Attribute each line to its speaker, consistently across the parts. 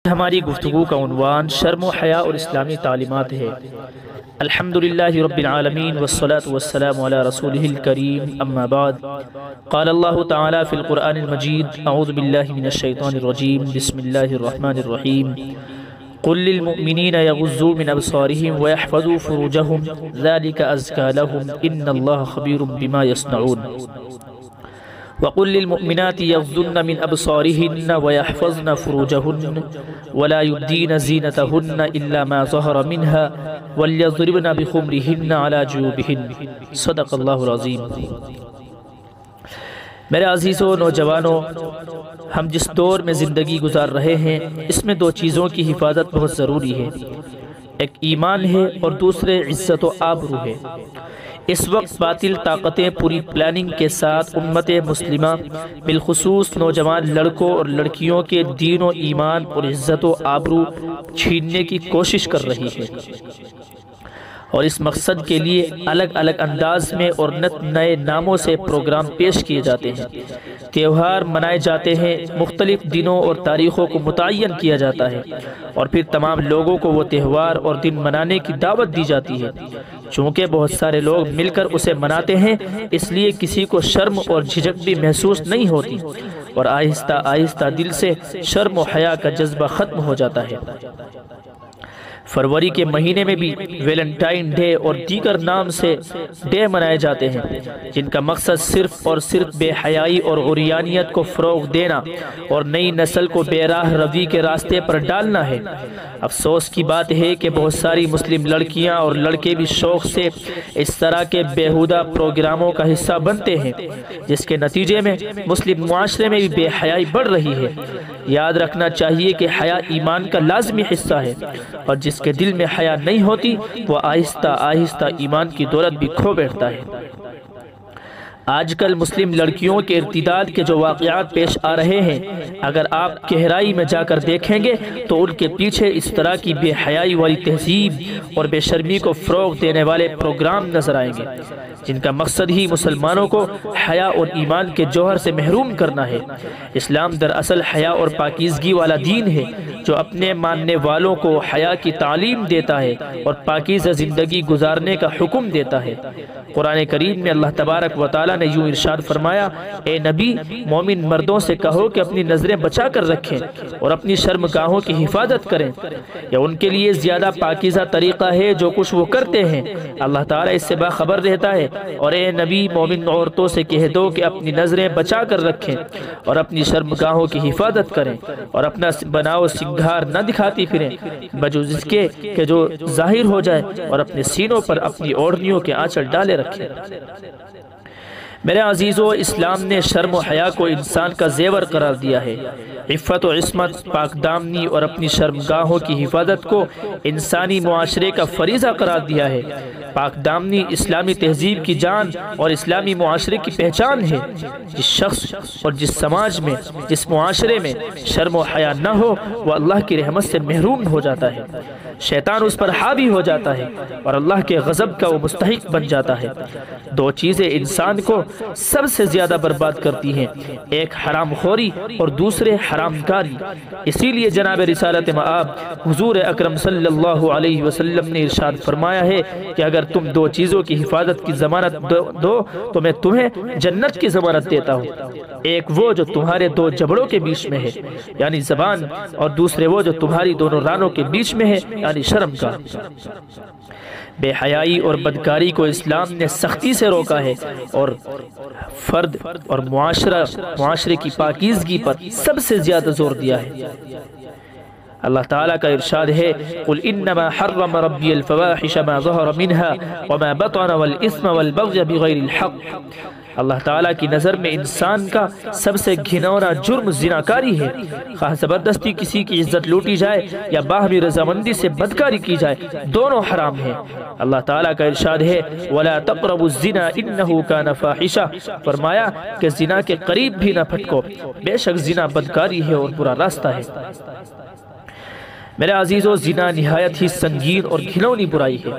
Speaker 1: ہماری گفتگو کا عنوان شرم و حیا اور اسلامی تعلیمات ہے۔ الحمدللہ رب العالمین والصلاة والسلام علی رسولہ الکریم، اما بعد، قال اللہ تعالی فی القرآن المجید، اعوذ باللہ من الشیطان الرجیم، بسم اللہ الرحمن الرحیم، قل للمؤمنین یغضوا من ابصارهم ویحفظوا فروجهم ذلک ازکى لهم ان اللہ خبیر بما یصنعون۔ وقل للمؤمنات يغضن من أبصارهن ويحفظن فروجهن ولا يبدين زينتهن إلا ما ظهر منها وليضربن بخمرهن على جيوبهن صدق اللہ العظیم۔ میرے عزیزوں، نوجوانوں، ہم جس دور میں زندگی گزار رہے ہیں اس میں دو چیزوں کی حفاظت بہت ضروری ہے، ایک ایمان ہے اور دوسرے عزت و آبرو ہے۔ اس وقت باطل طاقتیں پوری پلاننگ کے ساتھ امت مسلمہ بالخصوص نوجوان لڑکوں اور لڑکیوں کے دین و ایمان اور عزت و آبرو چھیننے کی کوشش کر رہی ہے، اور اس مقصد کے لیے الگ الگ انداز میں اور نئے ناموں سے پروگرام پیش کیے جاتے ہیں، تہوار منائے جاتے ہیں، مختلف دنوں اور تاریخوں کو متعین کیا جاتا ہے، اور پھر تمام لوگوں کو وہ تہوار اور دن منانے کی دعوت دی جاتی ہے۔ چونکہ بہت سارے لوگ مل کر اسے مناتے ہیں، اس لیے کسی کو شرم اور جھجک بھی محسوس نہیں ہوتی، اور آہستہ آہستہ دل سے شرم و حیا کا جذبہ ختم ہو جاتا ہے۔ فروری کے مہینے میں بھی ویلنٹائن ڈے اور دیگر نام سے ڈے منائے جاتے ہیں، جن کا مقصد صرف اور صرف بے حیائی اور عریانیت کو فروغ دینا اور نئی نسل کو بے راہ روی کے راستے پر ڈالنا ہے۔ افسوس کی بات ہے کہ بہت ساری مسلم لڑکیاں اور لڑکے بھی شوق سے اس طرح کے بیہودہ پروگراموں کا حصہ بنتے ہیں، جس کے نتیجے میں مسلم معاشرے میں بھی بے حیائی بڑھ رہی ہے۔ یاد رکھنا چاہیے کہ حیا ایمان کا لازمی حصہ ہے، اور جس کے دل میں حیا نہیں ہوتی وہ آہستہ آہستہ ایمان کی دولت بھی کھو بیٹھتا ہے۔ آج کل مسلم لڑکیوں کے ارتداد کے جو واقعات پیش آ رہے ہیں، اگر آپ گہرائی میں جا کر دیکھیں گے تو ان کے پیچھے اس طرح کی بے حیائی والی تہذیب اور بے شرمی کو فروغ دینے والے پروگرام نظر آئیں گے، جن کا مقصد ہی مسلمانوں کو حیا اور ایمان کے جوہر سے محروم کرنا ہے۔ اسلام دراصل حیا اور پاکیزگی والا دین ہے، جو اپنے ماننے والوں کو حیا کی تعلیم دیتا ہے اور پاکیزہ زندگی گزارنے کا حکم دیتا ہے۔ قرآن کریم میں اللہ تبارک و تعالیٰ نے یوں ارشاد فرمایا، اے نبی، مومن مردوں سے کہو کہ اپنی نظریں بچا کر رکھیں اور اپنی شرمگاہوں کی حفاظت کریں، یا ان کے لیے زیادہ پاکیزہ طریقہ ہے جو کچھ وہ کرتے ہیں، اللہ تعالیٰ اس سے باخبر رہتا ہے۔ اور اے نبی، مومن عورتوں سے کہہ دو کہ اپنی نظریں بچا کر رکھیں اور اپنی شرمگاہوں کی حفاظت کریں، اور اپنا بناؤ سنگھار نہ دکھاتی پھریں بجز اس کے کہ جو ظاہر ہو جائے، اور اپنے سینوں پر اپنی اوڑھنیوں کے آنچل ڈالے رکھیں۔ میرے عزیزو، اسلام نے شرم و حیا کو انسان کا زیور قرار دیا ہے۔ عفت و عصمت، پاک دامنی اور اپنی شرمگاہوں کی حفاظت کو انسانی معاشرے کا فریضہ قرار دیا ہے۔ پاک دامنی اسلامی تہذیب کی جان اور اسلامی معاشرے کی پہچان ہے۔ جس شخص اور جس سماج میں، جس معاشرے میں شرم و حیا نہ ہو، وہ اللہ کی رحمت سے محروم ہو جاتا ہے، شیطان اس پر حاوی ہو جاتا ہے، اور اللہ کے غضب کا وہ مستحق بن جاتا ہے۔ دو چیزیں انسان کو سب سے زیادہ برباد کرتی ہیں، ایک حرام خوری اور دوسرے حرام کاری۔ اسی لیے جناب رسالت مآب حضور اکرم صلی اللہ علیہ وسلم نے ارشاد فرمایا ہے کہ اگر تم دو چیزوں کی حفاظت کی ضمانت دو تو میں تمہیں جنت کی ضمانت دیتا ہوں، ایک وہ جو تمہارے دو جبڑوں کے بیچ میں ہے یعنی زبان، اور دوسرے وہ جو تمہاری دونوں رانوں کے بیچ میں ہے یعنی شرم کا۔ بے حیائی اور بدکاری کو اسلام نے سختی سے روکا ہے، اور فرد اور معاشرے کی پاکیزگی پر سب سے زیادہ زور دیا ہے۔ اللہ تعالیٰ کا ارشاد ہے، قُلْ إِنَّمَا حَرَّمَ رَبِّيَ الْفَوَاحِشَ مَا ظَهَرَ مِنْهَا وَمَا بَطَنَ وَالْإِثْمَ وَالْبَغْيَ بِغَيْرِ الْحَقِّ۔ اللہ تعالیٰ کی نظر میں انسان کا سب سے گھناؤنا جرم زناکاری ہے، خواہ زبردستی کسی کی عزت لوٹی جائے یا باہمی رضامندی سے بدکاری کی جائے، دونوں حرام ہیں۔ اللہ تعالیٰ کا ارشاد ہے، وَلَا تَقْرَبُوا الزِّنَا إِنَّهُ كَانَ فَاحِشَةً، فرمایا کہ زنا کے قریب بھی نہ پھٹکو، بے شک زنا بدکاری ہے اور برا راستہ ہے۔ میرے عزیزو، زنا نہایت ہی سنگین اور گھنونی برائی ہے،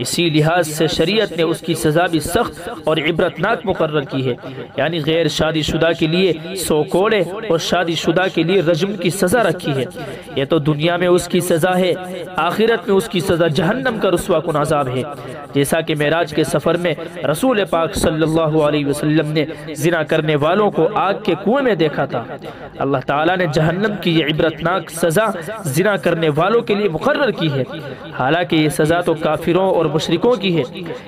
Speaker 1: اسی لحاظ سے شریعت نے اس کی سزا بھی سخت اور عبرتناک مقرر کی ہے، یعنی غیر شادی شدہ کے لیے 100 کوڑے اور شادی شدہ کے لیے رجم کی سزا رکھی ہے۔ یہ تو دنیا میں اس کی سزا ہے، آخرت میں اس کی سزا جہنم کا رسوا کن عذاب ہے۔ جیسا کہ معراج کے سفر میں رسول پاک صلی اللہ علیہ وسلم نے زنا کرنے والوں کو آگ کے کنویں میں دیکھا تھا۔ اللہ تعالیٰ نے جہنم کی یہ عبرتناک سزا زنا کرنے والوں کے لیے مقرر کی ہے، حالانکہ یہ سزا تو کافروں اور مشرکوں کی ہے۔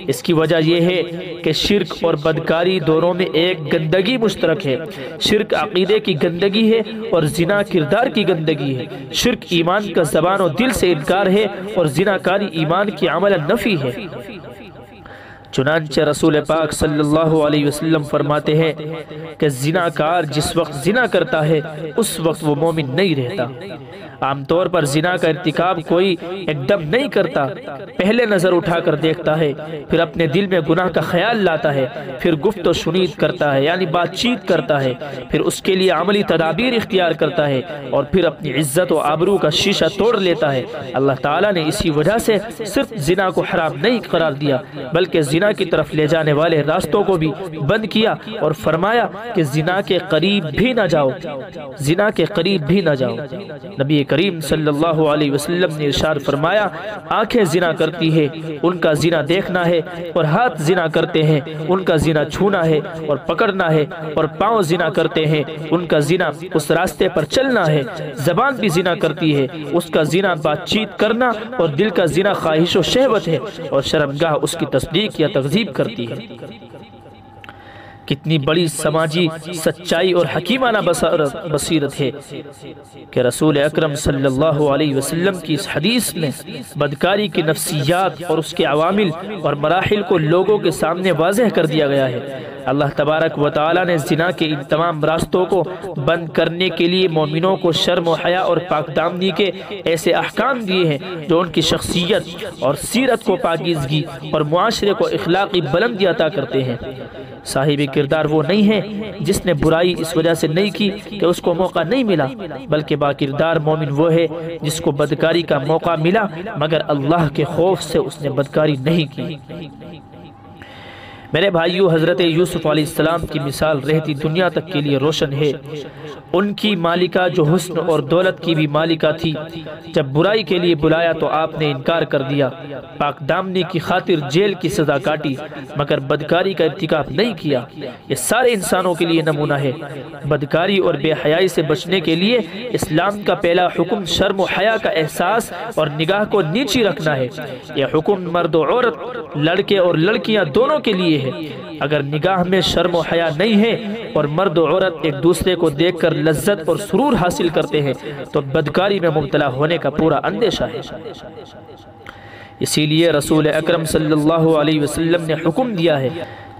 Speaker 1: اس کی وجہ یہ ہے کہ شرک اور بدکاری دونوں میں ایک گندگی مشترک ہے۔ شرک عقیدے کی گندگی ہے اور زنا کردار کی گندگی ہے۔ شرک ایمان کا زبان و دل سے انکار ہے اور زناکاری ایمان کی عمل نفی ہے۔ چنانچہ رسول پاک صلی اللہ علیہ وسلم فرماتے ہیں کہ زناکار جس وقت زنا کرتا ہے اس وقت وہ مومن نہیں رہتا۔ عام طور پر زنا کا ارتکاب کوئی ایک دم نہیں کرتا، پہلے نظر اٹھا کر دیکھتا ہے، پھر اپنے دل میں گناہ کا خیال لاتا ہے، پھر گفت و شنید کرتا ہے یعنی بات چیت کرتا ہے، پھر اس کے لیے عملی تدابیر اختیار کرتا ہے اور پھر اپنی عزت و آبرو کا شیشہ توڑ لیتا ہے۔ اللہ تعالیٰ نے اسی وجہ سے صرف زنا کو حرام نہیں قرار دیا بلکہ زنا کی طرف لے جانے والے راستوں کو بھی بند کیا اور فرمایا کہ زنا کے قریب بھی نہ جاؤ، زنا کے قریب بھی نہ جاؤ۔ نبی کریم صلی اللہ علیہ وسلم نے ارشاد فرمایا، آنکھیں زنا کرتی ہے ان کا زنا دیکھنا ہے، اور ہاتھ زنا کرتے ہیں ان کا زنا چھونا ہے اور پکڑنا ہے، اور پاؤں زنا کرتے ہیں ان کا زنا اس راستے پر چلنا ہے، زبان بھی زنا کرتی ہے اس کا زنا بات چیت کرنا، اور دل کا زنا خواہش و شہوت ہے، اور شرمگاہ اس کی تصدیق یا تکذیب کرتی ہے۔ کتنی بڑی سماجی سچائی اور حکیمانہ بصیرت ہے کہ رسول اکرم صلی اللہ علیہ وسلم کی اس حدیث میں بدکاری کی نفسیات اور اس کے عوامل اور مراحل کو لوگوں کے سامنے واضح کر دیا گیا ہے۔ اللہ تبارک و تعالی نے زنا کے ان تمام راستوں کو بند کرنے کے لیے مومنوں کو شرم و حیا اور پاک دامنی کے ایسے احکام دیے ہیں جو ان کی شخصیت اور سیرت کو پاکیزگی اور معاشرے کو اخلاقی بلندی عطا کرتے ہیں۔ صاحب کردار وہ نہیں ہے جس نے برائی اس وجہ سے نہیں کی کہ اس کو موقع نہیں ملا، بلکہ باکردار مومن وہ ہے جس کو بدکاری کا موقع ملا مگر اللہ کے خوف سے اس نے بدکاری نہیں کی۔ میرے بھائیو، حضرت یوسف علیہ السلام کی مثال رہتی دنیا تک کے لیے روشن ہے۔ ان کی مالکہ جو حسن اور دولت کی بھی مالکہ تھی، جب برائی کے لیے بلایا تو آپ نے انکار کر دیا، پاک دامنی کی خاطر جیل کی سزا کاٹی مگر بدکاری کا ارتکاب نہیں کیا۔ یہ سارے انسانوں کے لیے نمونہ ہے۔ بدکاری اور بے حیائی سے بچنے کے لیے اسلام کا پہلا حکم شرم و حیا کا احساس اور نگاہ کو نیچی رکھنا ہے۔ یہ حکم مرد و عورت، لڑکے اور لڑکیاں دونوں کے لیے ہے۔ اگر نگاہ میں شرم و حیا نہیں ہے اور مرد و عورت ایک دوسرے کو دیکھ کر لذت اور سرور حاصل کرتے ہیں تو بدکاری میں مبتلا ہونے کا پورا اندیشہ ہے۔ اسی لیے رسول اکرم صلی اللہ علیہ وسلم نے حکم دیا ہے،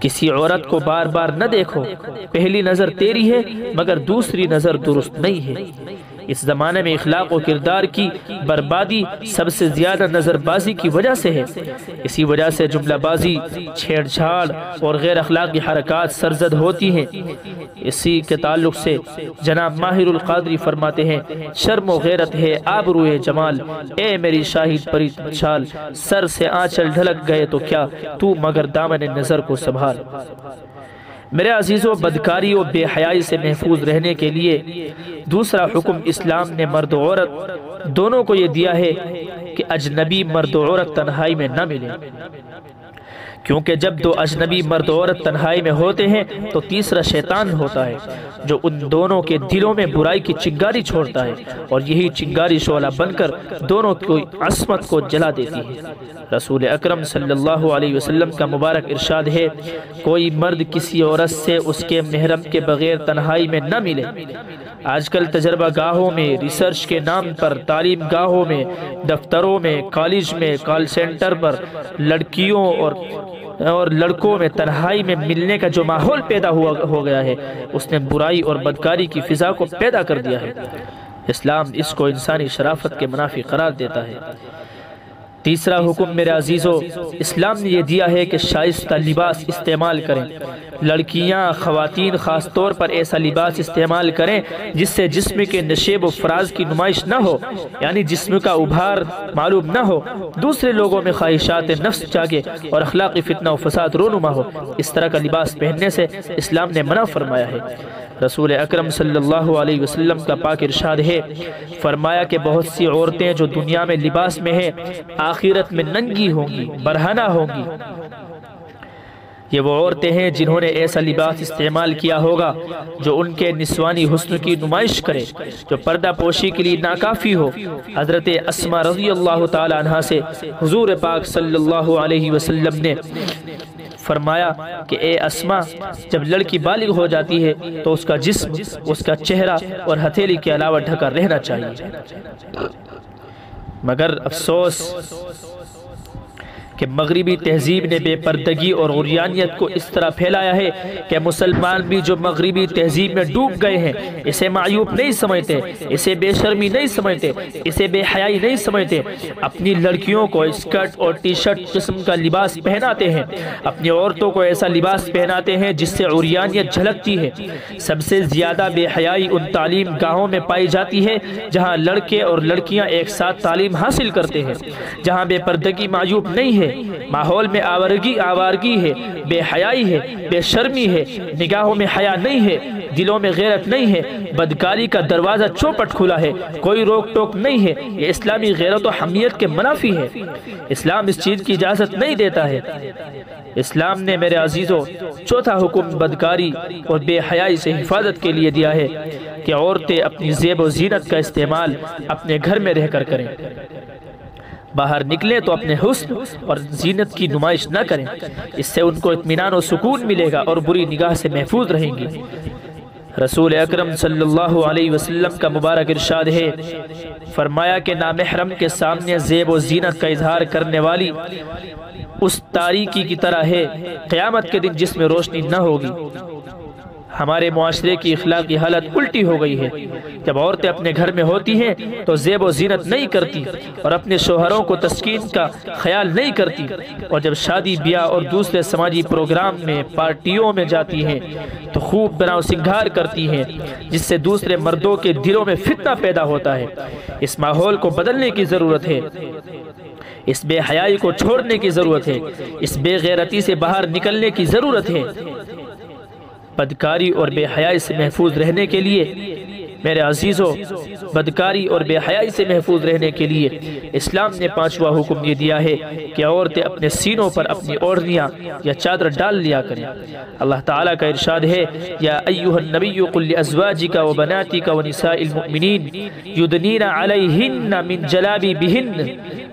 Speaker 1: کسی عورت کو بار بار نہ دیکھو، پہلی نظر تیری ہے مگر دوسری نظر درست نہیں ہے۔ اس زمانے میں اخلاق و کردار کی بربادی سب سے زیادہ نظر بازی کی وجہ سے ہے۔ اسی وجہ سے جملہ بازی، چھیڑ چھاڑ اور غیر اخلاقی حرکات سرزد ہوتی ہیں۔ اسی کے تعلق سے جناب ماہر القادری فرماتے ہیں، شرم و غیرت ہے آبرو جمال، اے میری شاہد پری شال، سر سے آنچل ڈھلک گئے تو کیا، تو مگر دامن نظر کو سنبھال۔ میرے عزیزوں، بدکاری و بے حیائی سے محفوظ رہنے کے لیے دوسرا حکم اسلام نے مرد و عورت دونوں کو یہ دیا ہے کہ اجنبی مرد و عورت تنہائی میں نہ ملیں، کیونکہ جب دو اجنبی مرد و عورت تنہائی میں ہوتے ہیں تو تیسرا شیطان ہوتا ہے جو ان دونوں کے دلوں میں برائی کی چنگاری چھوڑتا ہے، اور یہی چنگاری شعلہ بن کر دونوں کی عصمت کو جلا دیتی ہے۔ رسول اکرم صلی اللہ علیہ وسلم کا مبارک ارشاد ہے، کوئی مرد کسی عورت سے اس کے محرم کے بغیر تنہائی میں نہ ملے۔ آج کل تجربہ گاہوں میں، ریسرچ کے نام پر، تعلیم گاہوں میں، دفتروں میں، کالج میں، کال سینٹر پر لڑکیوں اور لڑکوں میں تنہائی میں ملنے کا جو ماحول پیدا ہو گیا ہے، اس نے برائی اور بدکاری کی فضا کو پیدا کر دیا ہے۔ اسلام اس کو انسانی شرافت کے منافی قرار دیتا ہے۔ تیسرا حکم میرے عزیزو، اسلام نے یہ دیا ہے کہ شائستہ لباس استعمال کریں۔ لڑکیاں، خواتین خاص طور پر ایسا لباس استعمال کریں جس سے جسم کے نشیب و فراز کی نمائش نہ ہو، یعنی جسم کا ابھار معلوم نہ ہو، دوسرے لوگوں میں خواہشات نفس جاگے اور اخلاقی فتنہ و فساد رونما ہو۔ اس طرح کا لباس پہننے سے اسلام نے منع فرمایا ہے۔ رسول اکرم صلی اللہ علیہ وسلم کا پاک ارشاد ہے، فرمایا کہ بہت سی عورتیں جو دنیا میں لباس میں ہیں آخرت میں ننگی ہوں گی، برہنہ ہوں گی۔ یہ وہ عورتیں ہیں جنہوں نے ایسا لباس استعمال کیا ہوگا جو ان کے نسوانی حسن کی نمائش کرے، جو پردہ پوشی کے لیے ناکافی ہو۔ حضرت اسماء رضی اللہ تعالی عنہا سے حضور پاک صلی اللہ علیہ وسلم نے فرمایا کہ اے اسماء، جب لڑکی بالغ ہو جاتی ہے تو اس کا جسم، اس کا چہرہ اور ہتھیلی کے علاوہ ڈھکا رہنا چاہیے۔ مگر افسوس کہ مغربی تہذیب نے بے پردگی اور عریانیت کو اس طرح پھیلایا ہے کہ مسلمان بھی جو مغربی تہذیب میں ڈوب گئے ہیں اسے معیوب نہیں سمجھتے، اسے بے شرمی نہیں سمجھتے، اسے بے حیائی نہیں سمجھتے۔ اپنی لڑکیوں کو اسکرٹ اور ٹی شرٹ قسم کا لباس پہناتے ہیں، اپنی عورتوں کو ایسا لباس پہناتے ہیں جس سے عریانیت جھلکتی ہے۔ سب سے زیادہ بے حیائی ان تعلیم گاہوں میں پائی جاتی ہے جہاں لڑکے اور لڑکیاں ایک ساتھ تعلیم حاصل کرتے ہیں، جہاں بے پردگی معیوب نہیں ہے، ماحول میں آوارگی ہے، بے حیائی ہے، بے شرمی ہے، نگاہوں میں حیا نہیں ہے، دلوں میں غیرت نہیں ہے، بدکاری کا دروازہ چوپٹ کھلا ہے، کوئی روک ٹوک نہیں ہے۔ یہ اسلامی غیرت و حمیت کے منافی ہے۔ اسلام اس چیز کی اجازت نہیں دیتا ہے۔ اسلام نے میرے عزیزو چوتھا حکم بدکاری اور بے حیائی سے حفاظت کے لیے دیا ہے کہ عورتیں اپنی زیب و زینت کا استعمال اپنے گھر میں رہ کر کریں، باہر نکلیں تو اپنے حسن اور زینت کی نمائش نہ کریں، اس سے ان کو اطمینان و سکون ملے گا اور بری نگاہ سے محفوظ رہیں گی۔ رسول اکرم صلی اللہ علیہ وسلم کا مبارک ارشاد ہے، فرمایا کہ نامحرم کے سامنے زیب و زینت کا اظہار کرنے والی اس تاریکی کی طرح ہے قیامت کے دن جس میں روشنی نہ ہوگی۔ ہمارے معاشرے کی اخلاقی حالت الٹی ہو گئی ہے۔ جب عورتیں اپنے گھر میں ہوتی ہیں تو زیب و زینت نہیں کرتی اور اپنے شوہروں کو تسکین کا خیال نہیں کرتی، اور جب شادی بیاہ اور دوسرے سماجی پروگرام میں پارٹیوں میں جاتی ہیں تو خوب بناؤ سنگھار کرتی ہیں، جس سے دوسرے مردوں کے دلوں میں فتنہ پیدا ہوتا ہے۔ اس ماحول کو بدلنے کی ضرورت ہے، اس بے حیائی کو چھوڑنے کی ضرورت ہے، اس بے غیرتی سے باہر نکلنے کی ضرورت ہے۔ بدکاری اور بے حیائی سے محفوظ رہنے کے لیے میرے عزیزو، بدکاری اور بے حیائی سے محفوظ رہنے کے لیے اسلام نے پانچواں حکم یہ دیا ہے کہ عورتیں اپنے سینوں پر اپنی اوڑھنیاں یا چادر ڈال لیا کریں۔ اللہ تعالیٰ کا ارشاد ہے، یا ایھا النبی قل لازواجک وبناتک ونساء المؤمنین یدنین علیہن من جلابیبہن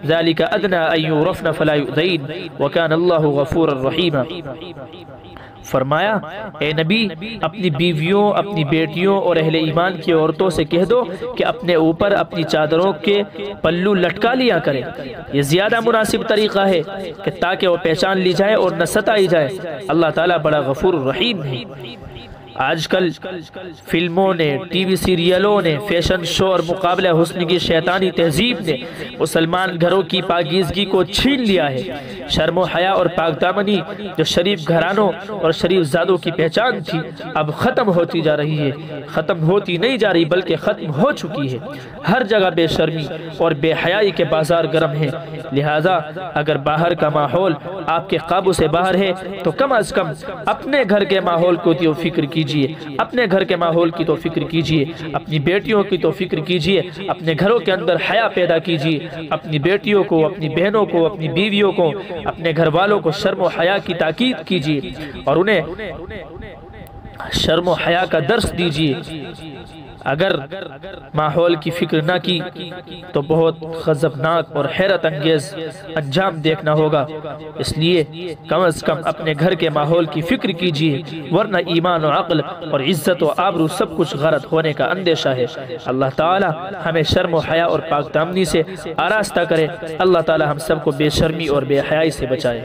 Speaker 1: ذلک ادنی ان یعرفن فلا یؤذین وکان اللہ غفورا رحیما۔ فرمایا، اے نبی، اپنی بیویوں، اپنی بیٹیوں اور اہل ایمان کی عورتوں سے کہہ دو کہ اپنے اوپر اپنی چادروں کے پلو لٹکا لیا کریں۔ یہ زیادہ مناسب طریقہ ہے کہ تاکہ وہ پہچان لی جائے اور نہ ستائی جائے۔ اللہ تعالیٰ بڑا غفور رحیم ہے۔ آج کل فلموں نے، ٹی وی سیریلوں نے، فیشن شو اور مقابلہ حسن کی شیطانی تہذیب نے مسلمان گھروں کی پاکیزگی کو چھین لیا ہے۔ شرم و حیا اور پاک دامنی جو شریف گھرانوں اور شریف زادوں کی پہچان تھی اب ختم ہوتی جا رہی ہے، ختم ہوتی نہیں جا رہی بلکہ ختم ہو چکی ہے۔ ہر جگہ بے شرمی اور بے حیائی کے بازار گرم ہیں، لہٰذا اگر باہر کا ماحول آپ کے قابو سے باہر ہے تو کم از کم اپنے گھر کے ماحول کو تو فکر کیجئے، اپنے گھر کے ماحول کی تو فکر کیجئے، اپنی بیٹیوں کی تو فکر کیجئے، اپنے گھروں کے اندر حیا پیدا کیجئے، اپنی بیٹیوں کو، اپنی بہنوں کو، اپنی بیویوں کو، اپنے گھر والوں کو شرم و حیا کی تاکید کیجئے اور انہیں شرم و حیا کا درس دیجئے۔ اگر ماحول کی فکر نہ کی تو بہت غضبناک اور حیرت انگیز انجام دیکھنا ہوگا۔ اس لیے کم از کم اپنے گھر کے ماحول کی فکر کیجئے، ورنہ ایمان و عقل اور عزت و آبرو سب کچھ غارت ہونے کا اندیشہ ہے۔ اللہ تعالی ہمیں شرم و حیا اور پاک دامنی سے آراستہ کرے۔ اللہ تعالی ہم سب کو بے شرمی اور بے حیائی سے بچائے۔